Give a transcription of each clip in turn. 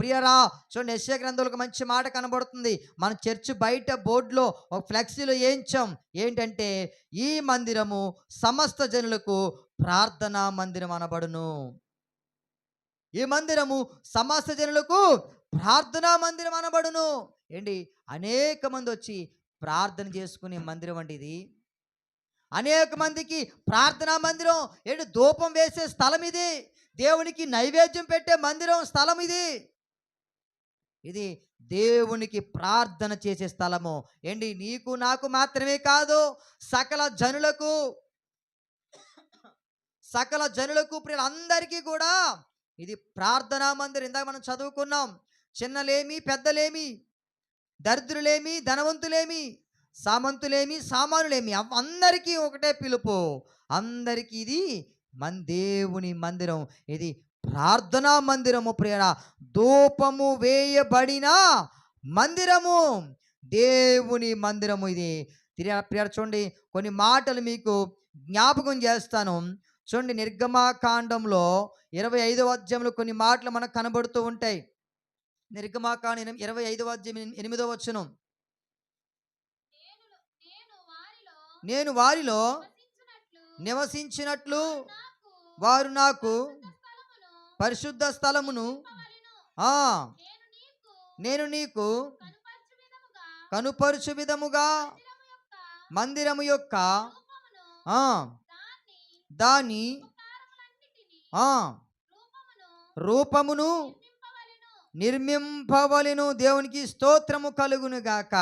ప్రియరా చూడండి, యెషయా గ్రంథంలో ఒక మంచి మాట కనబడుతుంది. మన చర్చ్ బయట బోర్డులో ఒక ఫ్లెక్సీలో ఏంచాం. ఏంటంటే, ఈ మందిరము సమస్త జనులకు ప్రార్థనా మందిరం అనబడును. ఈ మందిరము సమస్త జనులకు ప్రార్థనా మందిరం అనబడును. ఏంటి, అనేక మంది వచ్చి ప్రార్థన చేసుకునే మందిరం అండి ఇది. అనేక మందికి ప్రార్థనా మందిరం. ఏంటి, ధూపం వేసే స్థలం ఇది. దేవునికి నైవేద్యం పెట్టే మందిరం, స్థలం ఇది. ఇది దేవునికి ప్రార్థన చేసే స్థలము. ఏంటి, నీకు నాకు మాత్రమే కాదు, సకల జనులకు, సకల జనులకు, ప్రియులందరికీ కూడా ఇది ప్రార్థనా మందిరం. ఇందాక మనం చదువుకున్నాం, చిన్నలేమి పెద్దలేమి, దరిద్రులేమి ధనవంతులేమి, సామంతులేమి సామానులేమి, అందరికీ ఒకటే పిలుపు. అందరికీ ఇది దేవుని మందిరం. ఇది ప్రార్థనా మందిరము ప్రియరా. ధూపము వేయబడిన మందిరము, దేవుని మందిరము ఇది. ప్రియరా చూడండి, కొన్ని మాటలు మీకు జ్ఞాపకం చేస్తాను. చూడండి, నిర్గమాకాండంలో 25వ అధ్యాయంలో కొన్ని మాటలు మనకు కనబడుతూ ఉంటాయి. నిర్గమాకాండం 25వ అధ్యాయం 8వ వచనం. నేను వారిలో నివసించినట్లు వారు నాకు పరిశుద్ధ స్థలమును నేను నీకు కనుపరుచు విధముగా మందిరము యొక్క దాని రూపమును నిర్మింపవలెను. దేవునికి స్తోత్రము కలుగును గాక.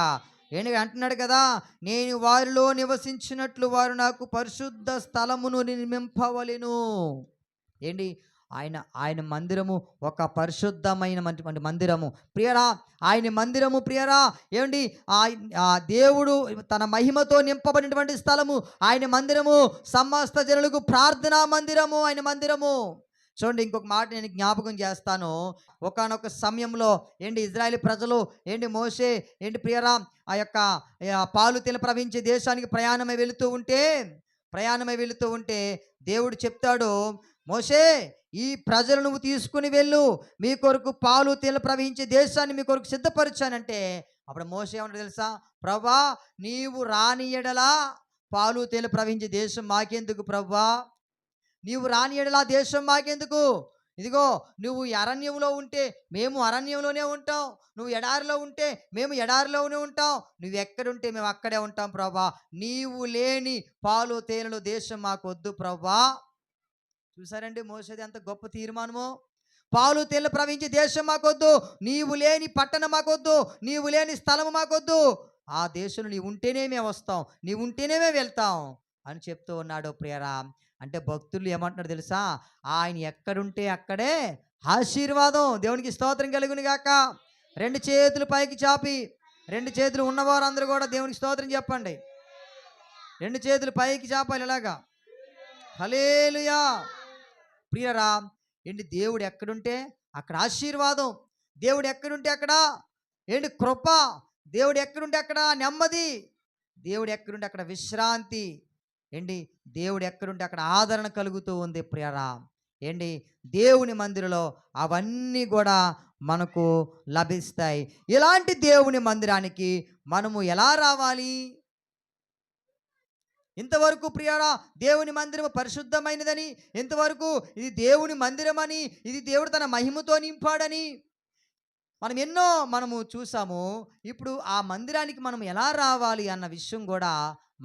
ఏంటి అంటున్నాడు కదా, నేను వారిలో నివసించినట్లు వారు నాకు పరిశుద్ధ స్థలమును నిర్మింపవలెను. ఏంటి, ఆయన మందిరము ఒక పరిశుద్ధమైన మందిరము ప్రియరా. ఆయన మందిరము ప్రియరా, ఏమండి, ఆ దేవుడు తన మహిమతో నింపబడినటువంటి స్థలము ఆయన మందిరము. సమస్త జనులకు ప్రార్థనా మందిరము ఆయన మందిరము. చూడండి, ఇంకొక మాట నేను జ్ఞాపకం చేస్తాను. ఒకానొక సమయంలో ఏంటి, ఇజ్రాయేల్ ప్రజలు ఏంటి, మోషే ఏంటి ప్రియరా, ఆ యొక్క పాలు తెల ప్రవహించే దేశానికి ప్రయాణమై వెళుతూ ఉంటే దేవుడు చెప్తాడు, మోషే ఈ ప్రజలు నువ్వు తీసుకుని వెళ్ళు, మీ కొరకు పాలు తేనె ప్రవహించే దేశాన్ని మీ కొరకు సిద్ధపరిచానంటే, అప్పుడు మోషే ఏమన్నా తెలుసా, ప్రభా నీవు రాని ఎడలా పాలు తేనె ప్రవహించే దేశం మాకెందుకు ప్రభా, నీవు రాని ఎడలా దేశం మాకెందుకు, ఇదిగో నువ్వు అరణ్యంలో ఉంటే మేము అరణ్యంలోనే ఉంటాం, నువ్వు ఎడారిలో ఉంటే మేము ఎడారిలోనే ఉంటాం, నువ్వు ఎక్కడుంటే మేము అక్కడే ఉంటాం ప్రభా, నీవు లేని పాలు తేనెలు దేశం మాకు వద్దు ప్రభా. చూసారండి మోసేది ఎంత గొప్ప తీర్మానమో. పాలు తేనెలు ప్రవహించే దేశం మాకొద్దు, నీవు లేని పట్టణం మాకొద్దు, నీవు లేని స్థలం మాకొద్దు, ఆ దేశంలో నీవు ఉంటేనే మేము వస్తాం, నీవు ఉంటేనే మేము వెళ్తాం అని చెప్తూ ఉన్నాడు ప్రియరా. అంటే భక్తులు ఏమంటున్నారు తెలుసా, ఆయన ఎక్కడుంటే అక్కడే ఆశీర్వాదం. దేవునికి స్తోత్రం కలుగును గాక. రెండు చేతులు పైకి చాపి, రెండు చేతులు ఉన్నవారు అందరూ కూడా దేవునికి స్తోత్రం చెప్పండి. రెండు చేతులు పైకి చాపాలి ఇలాగా, హల్లెలూయా. ప్రియరా, ఏంటి, దేవుడు ఎక్కడుంటే అక్కడ ఆశీర్వాదం, దేవుడు ఎక్కడుంటే అక్కడ ఏంటి కృప, దేవుడు ఎక్కడుంటే అక్కడ నెమ్మది, దేవుడు ఎక్కడుంటే అక్కడ విశ్రాంతి, ఏంటి దేవుడు ఎక్కడుంటే అక్కడ ఆదరణ కలుగుతూ ఉంది ప్రియరా. ఏంటి, దేవుని మందిరంలో అవన్నీ కూడా మనకు లభిస్తాయి. ఇలాంటి దేవుని మందిరానికి మనము ఎలా రావాలి? ఇంతవరకు ప్రియరా దేవుని మందిరము పరిశుద్ధమైనదని, ఇంతవరకు ఇది దేవుని మందిరమని, ఇది దేవుడు తన మహిమతో నింపాడని మనము చూసాము. ఇప్పుడు ఆ మందిరానికి మనం ఎలా రావాలి అన్న విషయం కూడా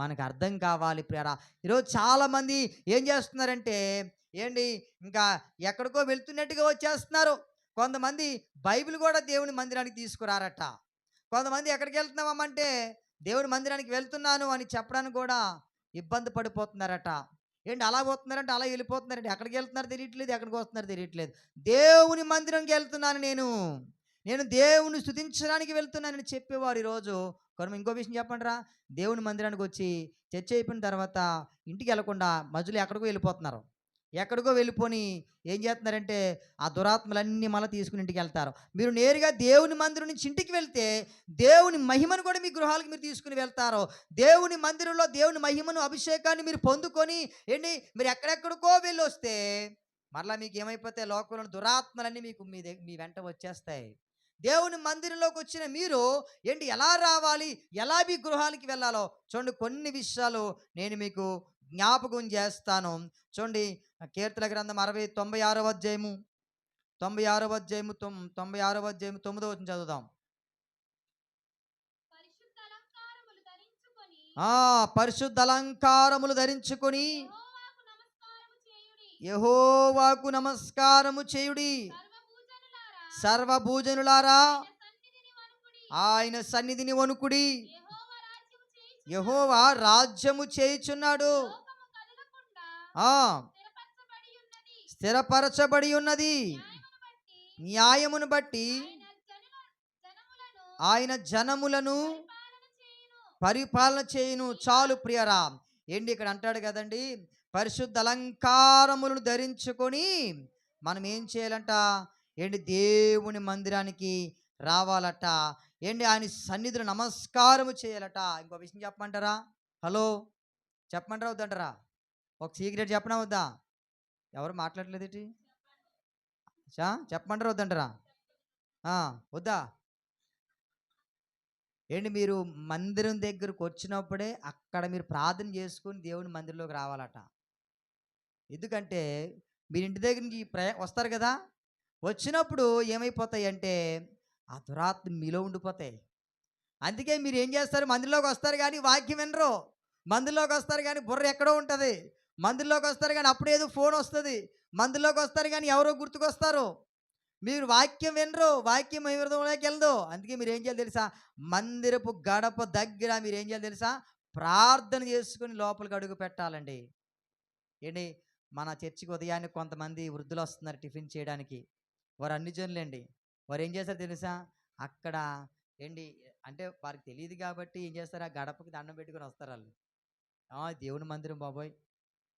మనకు అర్థం కావాలి ప్రియరా. ఈరోజు చాలామంది ఏం చేస్తున్నారంటే, ఏంటి, ఇంకా ఎక్కడికో వెళ్తున్నట్టుగా వచ్చేస్తున్నారు. కొంతమంది బైబిల్ కూడా దేవుని మందిరానికి తీసుకురారట. కొంతమంది ఎక్కడికి వెళ్తున్నామంటే దేవుని మందిరానికి వెళ్తున్నాను అని చెప్పడానికి కూడా ఇబ్బంది పడిపోతున్నారట. ఏంటి అలా పోతున్నారంటే అలా వెళ్ళిపోతున్నారంటే, ఎక్కడికి వెళ్తున్నారు తెలియట్లేదు, ఎక్కడికి వస్తున్నారు తెలియట్లేదు. దేవుని మందిరంకి వెళ్తున్నాను నేను దేవుని స్తుతించడానికి వెళ్తున్నానని చెప్పేవారు ఈరోజు. కొన్ని ఇంకో విషయం చెప్పండి రా, దేవుని మందిరానికి వచ్చి చర్చ అయిపోయిన తర్వాత ఇంటికి వెళ్ళకుండా మధ్యలో ఎక్కడికో వెళ్ళిపోని ఏం చేస్తున్నారంటే ఆ దురాత్మలన్నీ మళ్ళీ తీసుకుని ఇంటికి వెళ్తారు. మీరు నేరుగా దేవుని మందిరం నుంచి ఇంటికి వెళ్తే దేవుని మహిమను కూడా మీ గృహాలకు మీరు తీసుకుని వెళ్తారు. దేవుని మందిరంలో దేవుని మహిమను అభిషేకాన్ని మీరు పొందుకొని ఏంటి మీరు ఎక్కడెక్కడికో వెళ్ళి వస్తే మరలా మీకు ఏమైపోతాయి, లోకంలోని దురాత్మలన్నీ మీకు మీ వెంట వచ్చేస్తాయి. దేవుని మందిరంలోకి వచ్చిన మీరు ఏంటి ఎలా రావాలి, ఎలా మీ గృహానికి వెళ్ళాలో చూడండి, కొన్ని విషయాలు నేను మీకు జ్ఞాపకం చేస్తాను. చూడండి, కీర్తన గ్రంథం 96వ అధ్యాయము 96వ అధ్యాయము 96వ అధ్యాయము 9వ వచనం చదువుదాం. పరిశుద్ధ అలంకారములు ధరించుకొని యెహోవాకు నమస్కారము చేయుడి. సర్వభూజనులారా ఆయన సన్నిధిని వణుకుడి. యెహోవా రాజ్యము చేయుచున్నాడు, స్థిరపరచబడి ఉన్నది. న్యాయమును బట్టి ఆయన జనములను పరిపాలన చేయును. చాలు ప్రియరా. ఏంటి ఇక్కడ అంటాడు కదండి, పరిశుద్ధ అలంకారములను ధరించుకొని మనం ఏం చేయాలంట, ఏంటి దేవుని మందిరానికి రావాలట. ఏంటి ఆయన సన్నిధిలో నమస్కారము చేయాలట. ఇంకో విషయం చెప్పమంటారా? హలో, చెప్పమంటారా వద్దంటారా? ఒక సీక్రెట్ చెప్పనా వద్దా? ఎవరు మాట్లాడలేదు ఏంటి? చెప్పమంటారా వద్దంటారా? వద్దా? ఏంటి, మీరు మందిరం దగ్గరకు వచ్చినప్పుడే అక్కడ మీరు ప్రార్థన చేసుకొని దేవుని మందిరంలోకి రావాలట. ఎందుకంటే మీరు ఇంటి దగ్గర నుంచి వస్తారు కదా, వచ్చినప్పుడు ఏమైపోతాయి అంటే ఆ దురాత్మ మీలో ఉండిపోతాయి. అందుకే మీరు ఏం చేస్తారు, మందిరంలోకి వస్తారు కానీ వాక్యం వినరు. మందిరంలోకి వస్తారు కానీ బుర్ర ఎక్కడో ఉంటుంది. మందిరంలోకి వస్తారు కానీ అప్పుడేదో ఫోన్ వస్తుంది. మందిరంలోకి వస్తారు కానీ ఎవరో గుర్తుకొస్తారు. మీరు వాక్యం వినరు, వాక్యం హృదయంలోకి వెళ్ళదు. అందుకే మీరు ఏం చేయాలి తెలుసా, మందిరపు గడప దగ్గర మీరు ఏం చేయాలి తెలుసా, ప్రార్థన చేసుకుని లోపలికి అడుగు పెట్టాలండి. ఏంటి, మన చర్చికి ఉదయాన్నే కొంతమంది వృద్ధులు వస్తున్నారు టిఫిన్ చేయడానికి. వారు అన్ని జనులండి. వారు ఏం చేస్తారు తెలుసా, అక్కడ ఏంటి అంటే వారికి తెలియదు కాబట్టి ఏం చేస్తారు, ఆ గడపకి దండం పెట్టుకొని వస్తారు వాళ్ళు. దేవుని మందిరం బాబోయ్,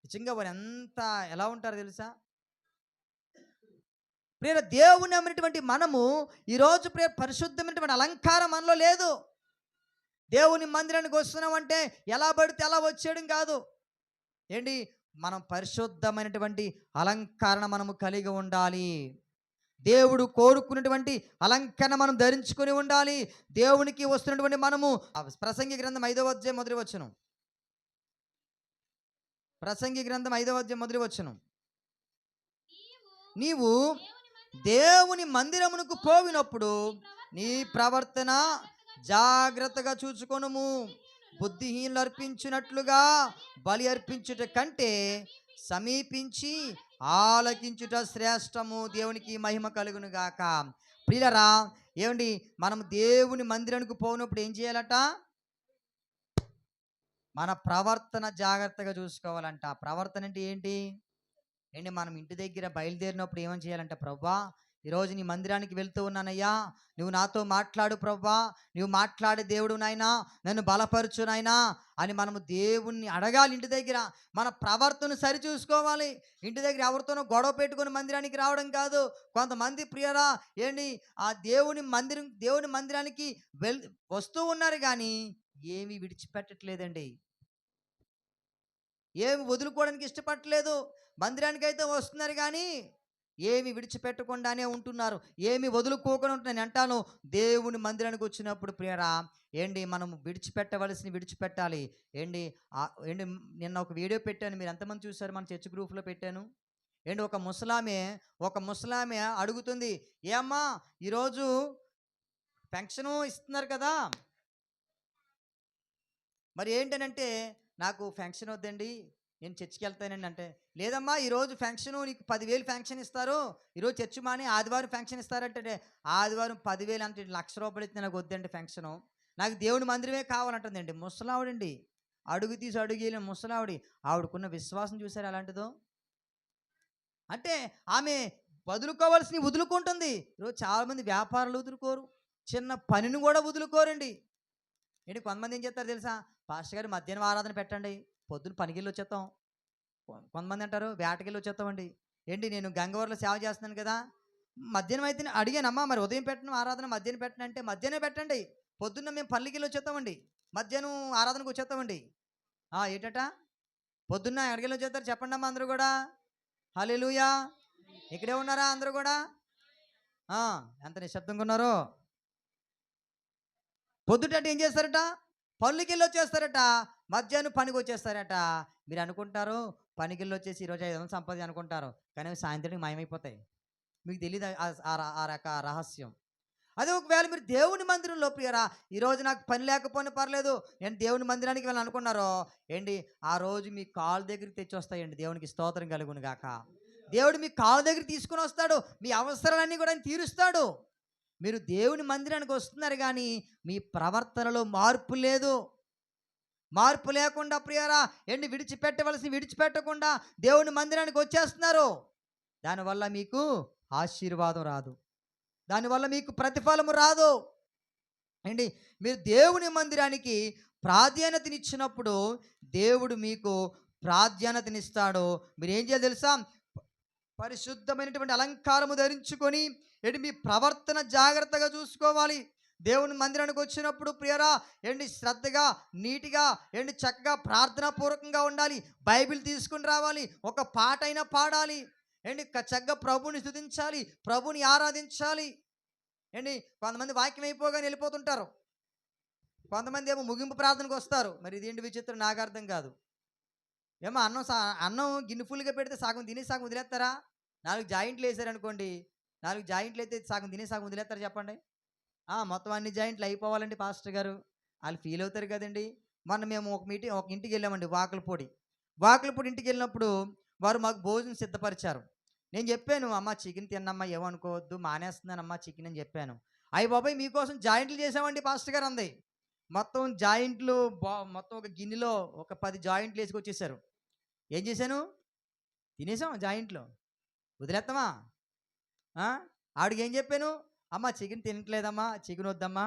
నిజంగా వారు ఎంత ఎలా ఉంటారో తెలుసా. ప్రియ దేవుని అమ్మినటువంటి మనము ఈరోజు ప్రియ పరిశుద్ధమైనటువంటి అలంకారం మనలో లేదు. దేవుని మందిరానికి వస్తున్నామంటే ఎలా పడితే అలా వచ్చేయడం కాదు. ఏంటి, మనం పరిశుద్ధమైనటువంటి అలంకరణ మనము కలిగి ఉండాలి. దేవుడు కోరుకున్నటువంటి అలంకరణ మనం ధరించుకొని ఉండాలి. దేవునికి వస్తున్నటువంటి మనము ప్రసంగి గ్రంథం 5వ అధ్యాయం మొదటి వచనం. ప్రసంగి గ్రంథం 5వ అధ్యాయం మొదటి వచనం. నీవు దేవుని మందిరమునకు పోవినప్పుడు నీ ప్రవర్తన జాగ్రత్తగా చూచుకొనుము. బుద్ధిహీనులు అర్పించినట్లుగా బలి అర్పించుట కంటే సమీపించి ఆలకించుట శ్రేష్టము. దేవునికి మహిమ కలుగును గాక. ప్రియులరా, ఏమండి, మనం దేవుని మందిరానికి పోయినప్పుడు ఏం చేయాలట, మన ప్రవర్తన జాగ్రత్తగా చూసుకోవాలంట. ప్రవర్తన అంటే ఏంటి? మనం ఇంటి దగ్గర బయలుదేరినప్పుడు ఏమని చేయాలంటే, ప్రభువా ఈరోజు నీ మందిరానికి వెళ్తూ ఉన్నానయ్యా, నువ్వు నాతో మాట్లాడు ప్రభువా, నువ్వు మాట్లాడే దేవుడు నాయనా, నన్ను బలపరచు నాయనా అని మనము దేవుణ్ణి అడగాలి. ఇంటి దగ్గర మన ప్రవర్తన సరి చూసుకోవాలి. ఇంటి దగ్గర ఎవరితోనో గొడవ పెట్టుకుని మందిరానికి రావడం కాదు. కొంతమంది ప్రియరా ఆ దేవుని మందిరానికి వస్తూ ఉన్నారు కానీ ఏమీ విడిచిపెట్టట్లేదండి, ఏమి వదులుకోవడానికి ఇష్టపడట్లేదు. మందిరానికి అయితే వస్తున్నారు కానీ ఏమి విడిచిపెట్టకుండానే ఉంటున్నారు, ఏమి వదులుకోకుండా ఉంటున్నాను అంటాను. దేవుని మందిరానికి వచ్చినప్పుడు ప్రియరా మనం విడిచిపెట్టాలి. నిన్న ఒక వీడియో పెట్టాను, మీరు ఎంతమంది చూసారు? మన చర్చ్ గ్రూప్లో పెట్టాను. ఒక ముసలామె అడుగుతుంది, ఏమ్మా ఈరోజు పెన్షను ఇస్తున్నారు కదా, మరి ఏంటనంటే, నాకు ఫంక్షన్ వద్దండి, నేను చర్చికి వెళ్తానండి అంటే, లేదమ్మా ఈరోజు ఫంక్షను నీకు 10,000 ఫంక్షన్ ఇస్తారు, ఈరోజు చర్చి మాని ఆదివారం ఫంక్షన్ ఇస్తారంటే, ఆదివారం 10,000 అంటే ₹1,00,000 ఇస్తే నాకు వద్దండి ఫంక్షను, నాకు దేవుని మందిరమే కావాలంటుందండి. ముసలావిడండి, అడుగు తీసి అడుగు ముసలావిడి. ఆవిడకున్న విశ్వాసం చూసారు ఎలాంటిదో. అంటే ఆమె వదులుకోవాల్సినవి వదులుకుంటుంది. ఈరోజు చాలామంది వ్యాపారాలు వదులుకోరు, చిన్న పనిని కూడా వదులుకోరండి. కొంతమంది ఏం చేస్తారు తెలుసా, పాస్టర్ గారు మధ్యాహ్నం ఆరాధన పెట్టండి, పొద్దున్న పనికెళ్ళి వచ్చేస్తాం. కొంతమంది అంటారు వేటకెళ్ళి వచ్చేస్తామండి. నేను గంగవరంలో సేవ చేస్తున్నాను కదా, మధ్యాహ్నం అయితే అడిగానమ్మా మరి ఉదయం పెట్టను ఆరాధన మధ్యాహ్నం పెట్టను అంటే, మధ్యాహ్నం పెట్టండి, పొద్దున్న మేము పల్లికెళ్ళి వచ్చేస్తామండి, మధ్యాహ్నం ఆరాధనకు వచ్చేస్తామండి. ఏంటట పొద్దున్న ఎక్కడికెళ్ళి వచ్చేస్తారు చెప్పండి అమ్మా అందరూ కూడా. హల్లెలూయా. ఇక్కడే ఉన్నారా అందరూ కూడా? ఆ, ఎంత నిశ్శబ్దంగా ఉన్నారో. పొద్దుట ఏం చేస్తారట? పనులకెళ్ళి వచ్చేస్తారట. మధ్యాహ్నం పనికి వచ్చేస్తారట. మీరు అనుకుంటారు పనికెళ్ళి వచ్చేసి ఈరోజు 500 సంపాది అనుకుంటారు. కానీ అవి సాయంత్రానికి మాయమైపోతాయి. మీకు తెలీదు ఆ రక రహస్యం. అదే ఒకవేళ మీరు దేవుని మందిరంలో ప్రియరా, ఈరోజు నాకు పని లేకపోయినా పర్లేదు, నేను దేవుని మందిరానికి వెళ్ళాలి అనుకున్నారో ఏంటి, ఆ రోజు మీ కాలు దగ్గరికి తెచ్చి వస్తాయండి. దేవునికి స్తోత్రం కలుగును గాక. దేవుడు మీ కాలు దగ్గర తీసుకుని వస్తాడు. మీ అవసరాలన్నీ కూడా ఆయన తీరుస్తాడు. మీరు దేవుని మందిరానికి వస్తున్నారు కానీ మీ ప్రవర్తనలో మార్పు లేదు. మార్పు లేకుండా ప్రియరా ఏంటి, విడిచిపెట్టకుండా దేవుని మందిరానికి వచ్చేస్తున్నారు. దానివల్ల మీకు ఆశీర్వాదం రాదు. దానివల్ల మీకు ప్రతిఫలము రాదు. ఏంటి, మీరు దేవుని మందిరానికి ప్రాధాన్యతనిచ్చినప్పుడు దేవుడు మీకు ప్రాధాన్యతనిస్తాడు. మీరు ఏం చేయాలి తెలుసా? పరిశుద్ధమైనటువంటి అలంకారము ధరించుకొని ఏంటి, మీ ప్రవర్తన జాగ్రత్తగా చూసుకోవాలి. దేవుని మందిరానికి వచ్చినప్పుడు ప్రియరా ఏంటి, శ్రద్ధగా, నీటిగా, ఏంటి, చక్కగా ప్రార్థనాపూర్వకంగా ఉండాలి. బైబిల్ తీసుకుని రావాలి. ఒక పాట అయినా పాడాలి. ఏంటి, చక్కగా ప్రభుని స్తుతించాలి, ప్రభుని ఆరాధించాలి. ఏంటి, కొంతమంది వాక్యం అయిపోగానే వెళ్ళిపోతుంటారు. కొంతమంది ఏమో ముగింపు ప్రార్థనకు వస్తారు. మరి ఇదేంటి విచిత్రం, నాకు అర్థం కాదు. ఏమో అన్నం గిన్నె ఫుల్గా పెడితే సగం తిని సగం వదిలేస్తారా? 4 జాయింట్లు వేసారనుకోండి, 4 జాయింట్లు అయితే సగం తిని సగం వదిలేస్తారా చెప్పండి? మొత్తం అన్ని జాయింట్లు అయిపోవాలండి పాస్టర్ గారు. వాళ్ళు ఫీల్ అవుతారు కదండి. మొన్న మేము ఒక ఇంటికి వెళ్ళామండి, వాకులపూడి ఇంటికి వెళ్ళినప్పుడు వారు మాకు భోజనం సిద్ధపరిచారు. నేను చెప్పాను, అమ్మ చికెన్ తిన్నమ్మా, ఏమనుకోవద్దు, మానేస్తున్నానమ్మా చికెన్ అని చెప్పాను. అయ్య బాబాయ్ మీకోసం జాయింట్లు చేసామండి పాస్టర్ గారు అంది. మొత్తం జాయింట్లు మొత్తం ఒక గిన్నెలో ఒక 10 జాయింట్లు వేసుకొచ్చేసారు. ఏం చేశాను? తినేసాం జాయింట్లు. వదిలేస్తామా? ఆవిడకి ఏం చెప్పాను, అమ్మ చికెన్ తినట్లేదమ్మా, చికెన్ వద్దమ్మా,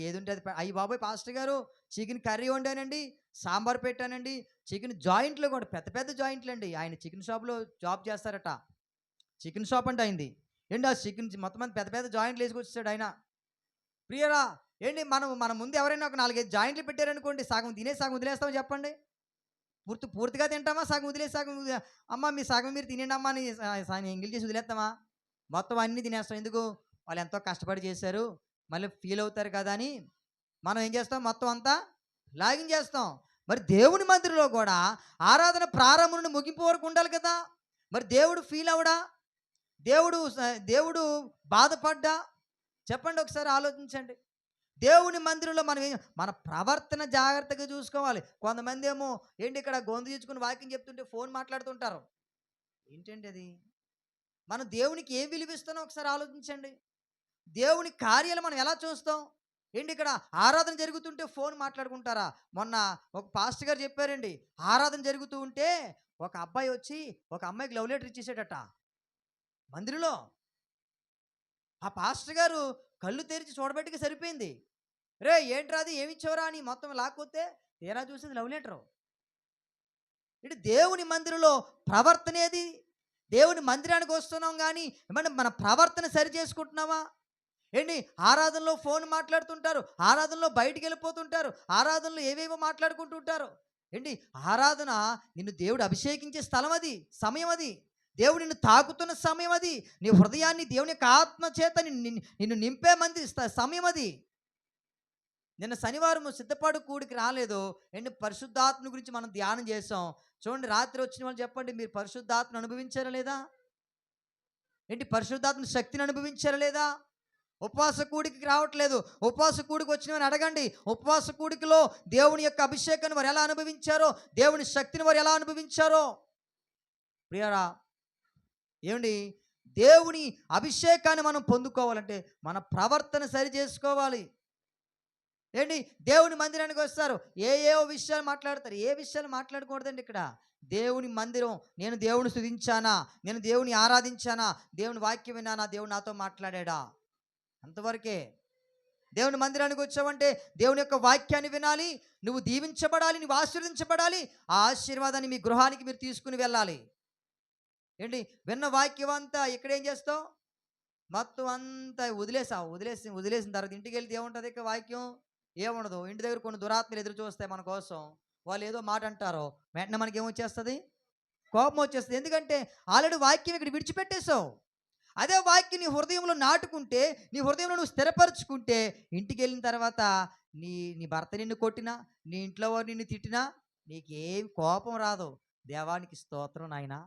ఏది ఉంటే అది అయ్యి బాబాయ్ పాస్టర్ గారు చికెన్ కర్రీ వండానండి, సాంబార్ పెట్టానండి, చికెన్ జాయింట్లు కూడా పెద్ద పెద్ద జాయింట్లు అండి. ఆయన చికెన్ షాప్లో జాబ్ చేస్తారట. చికెన్ షాప్ అంటే అయింది ఏంటి, ఆ చికెన్ మొత్తం మంది పెద్ద పెద్ద జాయింట్లు వేసుకొచ్చాడు ఆయన. ప్రియరా ఏంటి, మన ముందు ఎవరైనా ఒక 4-5 జాయింట్లు పెట్టారనుకోండి, సగం తినేసి సగం వదిలేస్తామో చెప్పండి? పూర్తిగా తింటామా? సగం వదిలేసి అమ్మ మీ సగం మీరు తినేయండి అమ్మా అని ఎంగిల్ చేసి వదిలేస్తామా? మొత్తం అన్నీ తినేస్తాం. ఎందుకు? వాళ్ళు ఎంతో కష్టపడి చేశారు, మళ్ళీ ఫీల్ అవుతారు కదా అని మనం ఏం చేస్తాం, మొత్తం అంతా లాగించేస్తాం. మరి దేవుని మందిరంలో కూడా ఆరాధన ప్రారంభం నుండి ముగింపు వరకు ఉండాలి కదా. మరి దేవుడు ఫీల్ అవడా? దేవుడు బాధపడ్డా? చెప్పండి, ఒకసారి ఆలోచించండి. దేవుని మందిరంలో మన ప్రవర్తన జాగ్రత్తగా చూసుకోవాలి. కొంతమంది ఏమో ఏంటి, ఇక్కడ గొంతు తీసుకుని వాక్యం చెప్తుంటే ఫోన్ మాట్లాడుతుంటారు. ఏంటండి అది? మనం దేవునికి ఏం విలువిస్తున్నాం ఒకసారి ఆలోచించండి. దేవుని కార్యాలు మనం ఎలా చూస్తాం? ఏంటి, ఇక్కడ ఆరాధన జరుగుతుంటే ఫోన్ మాట్లాడుకుంటారా? మొన్న ఒక పాస్టర్ గారు చెప్పారండి, ఆరాధన జరుగుతూ ఉంటే ఒక అబ్బాయి వచ్చి ఒక అమ్మాయికి లవ్ లెటర్ ఇచ్చేసాడట మందిరంలో. ఆ పాస్టర్ గారు కళ్ళు తెరిచి చూడబెట్టుకు సరిపోయింది. రే ఏంట్రా అది, ఏమిచ్చావురా అని మొత్తం లాక్కొస్తే తీరా చూసింది లవ్ లెటరు. ఇటు దేవుని మందిరంలో ప్రవర్తనేది. దేవుని మందిరానికి వస్తున్నాం కానీ మన ప్రవర్తన సరి చేసుకుంటున్నావా? ఏంటి, ఆరాధనలో ఫోన్ మాట్లాడుతుంటారు, ఆరాధనలో బయటికి వెళ్ళిపోతుంటారు, ఆరాధనలో ఏవేవో మాట్లాడుకుంటుంటారు. ఏంటి, ఆరాధన నిన్ను దేవుడు అభిషేకించే స్థలం, అది సమయం, అది దేవుడు నిన్ను తాకుతున్న సమయం, అది నీ హృదయాన్ని దేవుని యొక్క ఆత్మ చేత నిన్ను నింపే సమయం అది. నిన్న శనివారం సిద్ధపాటు కూడికి రాలేదు. ఏంటి, పరిశుద్ధాత్మ గురించి మనం ధ్యానం చేసాం. చూడండి, రాత్రి వచ్చిన వాళ్ళు చెప్పండి, మీరు పరిశుద్ధాత్మను అనుభవించారా లేదా? ఏంటి, పరిశుద్ధాత్మ శక్తిని అనుభవించారా లేదా? ఉపవాస కూడికి రావట్లేదు. ఉపవాస కూడికి వచ్చిన వారిని అడగండి, ఉపవాస కూడికిలో దేవుని యొక్క అభిషేకాన్ని వారు ఎలా అనుభవించారో, దేవుని శక్తిని వారు ఎలా అనుభవించారో. ప్రియరా ఏమండి, దేవుని అభిషేకాన్ని మనం పొందుకోవాలంటే మన ప్రవర్తన సరి చేసుకోవాలి. ఏంటి, దేవుని మందిరానికి వస్తారు, ఏవో విషయాలు మాట్లాడతారు. ఏ విషయాలు మాట్లాడకూడదండి ఇక్కడ. దేవుని మందిరం, నేను దేవుని స్తుతించానా, నేను దేవుని ఆరాధించానా, దేవుని వాక్యం విన్నానా, దేవుడు నాతో మాట్లాడా, అంతవరకే. దేవుని మందిరానికి వచ్చావంటే దేవుని యొక్క వాక్యాన్ని వినాలి, నువ్వు దీవించబడాలి, నువ్వు ఆశీర్వదించబడాలి. ఆ ఆశీర్వాదాన్ని మీ గృహానికి మీరు తీసుకుని వెళ్ళాలి. ఏంటి, విన్న వాక్యం అంతా ఇక్కడేం చేస్తావు, మొత్తం అంతా వదిలేసిన తర్వాత ఇంటికి వెళ్తే ఏముంటుంది? ఇక వాక్యం ఏముండదు. ఇంటి దగ్గర కొన్ని దురాత్మలు ఎదురు చూస్తాయి మన కోసం. వాళ్ళు ఏదో మాట అంటారో వెంటనే మనకి ఏమొచ్చేస్తుంది, కోపం వచ్చేస్తుంది. ఎందుకంటే ఆల్రెడీ వాక్యం ఇక్కడ విడిచిపెట్టేసావు. అదే వాక్యం నీ హృదయంలో నాటుకుంటే, నీ హృదయంలో నువ్వు స్థిరపరుచుకుంటే, ఇంటికెళ్ళిన తర్వాత నీ నీ భర్త నిన్ను కొట్టినా, నీ ఇంట్లో వారు నిన్ను తిట్టినా నీకేం కోపం రాదు. దేవానికి స్తోత్రం నాయనా,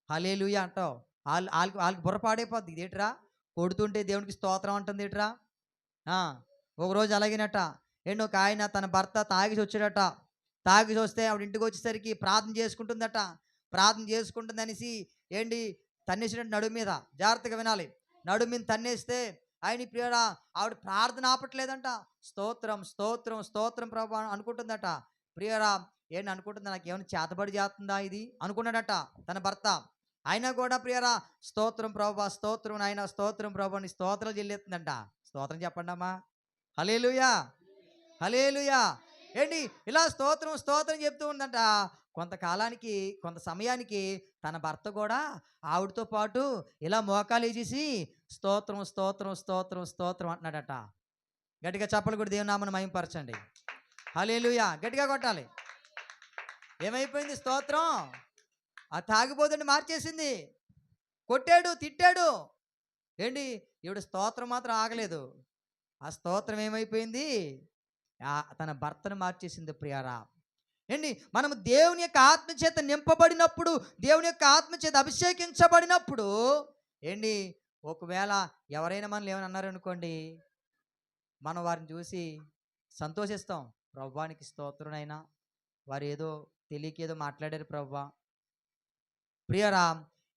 హల్లెలూయా అంటావు. ఆళ్ళకి బుర్ర పాడైపోద్ది. ఇదేంట్రా కొడుతుంటే దేవునికి స్తోత్రం అంటుందేంట్రా. ఆ! ఒకరోజు అలాగేనట. ఒక ఆయన తన భర్త తాగేసి వచ్చాడట. తాగేసి వస్తే ఆవిడ ఇంటికొచ్చేసరికి ప్రార్థన చేసుకుంటుందట. ప్రార్థన చేసుకుంటుందనేసి ఏంటి తన్నేసాడంట నడుము మీద. జాగ్రత్తగా వినాలి. నడుము మీద తన్నేస్తే ఆయన ప్రియుడా ఆవిడ ప్రార్థన ఆపట్లేదంట. స్తోత్రం, స్తోత్రం, స్తోత్రం ప్రభు అనుకుంటుందట. ప్రియుడా ఏంటి అనుకుంటుందా, నాకేమైనా చేతబడి చేస్తుందా ఇది అనుకున్నాడట తన భర్త. అయినా కూడా ప్రియురా స్తోత్రం ప్రభువా, స్తోత్రం నాయన, స్తోత్రం ప్రభు అని స్తోత్రాలు చెల్లిస్తుందంట. స్తోత్రం చెప్పండమ్మా. హల్లెలూయా, హల్లెలూయా. ఏంటి ఇలా స్తోత్రం స్తోత్రం చెప్తూ ఉందంట. కొంతకాలానికి కొంత సమయానికి తన భర్త కూడా ఆవిడతో పాటు ఇలా మోకాలు వేసేసి స్తోత్రం స్తోత్రం స్తోత్రం స్తోత్రం అంటున్నాడట. గట్టిగా చప్పలు కూడా దేవుని నామమున మహిమపరచండి. హల్లెలూయా గట్టిగా కొట్టాలి. ఏమైపోయింది స్తోత్రం? ఆ తాగిపోతుంటే మార్చేసింది. కొట్టాడు, తిట్టాడు. ఏంటి ఈవిడ స్తోత్రం మాత్రం ఆగలేదు. ఆ స్తోత్రం ఏమైపోయింది? తన భర్తను మార్చేసింది ప్రియారా. ఏంటి మనము దేవుని యొక్క ఆత్మచేత నింపబడినప్పుడు, దేవుని యొక్క ఆత్మచేత అభిషేకించబడినప్పుడు ఏంటి ఒకవేళ ఎవరైనా మనల్ని ఏమైనా అన్నారనుకోండి, మనం వారిని చూసి సంతోషిస్తాం. ప్రభువానికి స్తోత్రునైనా వారు ఏదో తెలియక ఏదో మాట్లాడారు ప్రభువా. ప్రియరా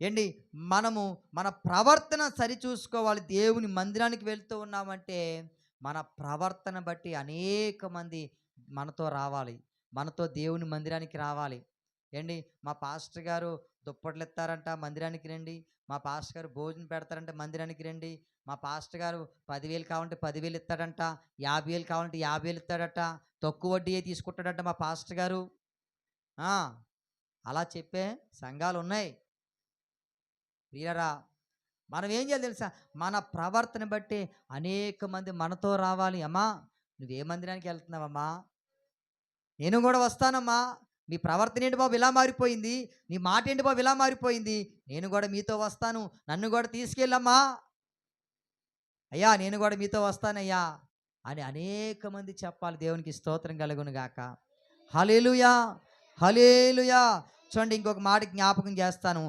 ఏంటి మనము మన ప్రవర్తన సరిచూసుకోవాలి. దేవుని మందిరానికి వెళ్తూ ఉన్నామంటే మన ప్రవర్తన బట్టి అనేక మంది మనతో రావాలి, మనతో దేవుని మందిరానికి రావాలి. ఏంటి మా పాస్టర్ గారు దుప్పట్లు ఇస్తారంట, మందిరానికి రండి. మా పాస్టర్ గారు భోజనం పెడతారంట, మందిరానికి రండి. మా పాస్టర్ గారు 10,000 కావాలంటే 10,000 ఇస్తాడంట, 50,000 కావాలంటే 50,000 ఇస్తాడట, తక్కువ వడ్డీయే తీసుకుంటాడట మా పాస్టర్ గారు. అలా చెప్పే సంఘాలు ఉన్నాయి. ప్రియరా మనం ఏం చేయాలి తెలుసా? మన ప్రవర్తన బట్టి అనేక మంది మనతో రావాలి. అమ్మా నువ్వే మందిరానికి వెళ్తున్నావమ్మా, నేను కూడా వస్తానమ్మా. మీ ప్రవర్తన ఏంటి బాబు ఇలా మారిపోయింది, నీ మాట ఏంటి బాబు ఇలా మారిపోయింది, నేను కూడా మీతో వస్తాను, నన్ను కూడా తీసుకెళ్ళమ్మా, అయ్యా నేను కూడా మీతో వస్తానయ్యా అని అనేక మంది చెప్పాలి. దేవునికి స్తోత్రం కలుగును గాక. హల్లెలూయా, హల్లెలూయా. చూడండి ఇంకొక మాట జ్ఞాపకం చేస్తాను.